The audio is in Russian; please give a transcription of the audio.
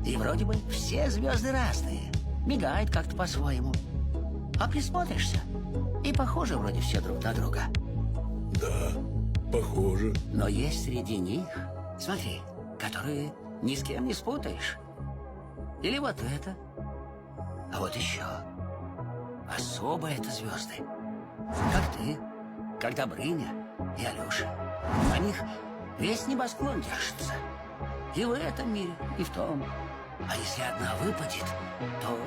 И вроде бы все звезды разные, мигают как-то по-своему. А присмотришься, и похожи вроде все друг на друга. Да, похоже. Но есть среди них, смотри, которые ни с кем не спутаешь. Или вот это. А вот еще. Особо это звезды. Как ты, как Добрыня и Алеша. На них весь небосклон держится. И в этом мире, и в том. А если одна выпадет, то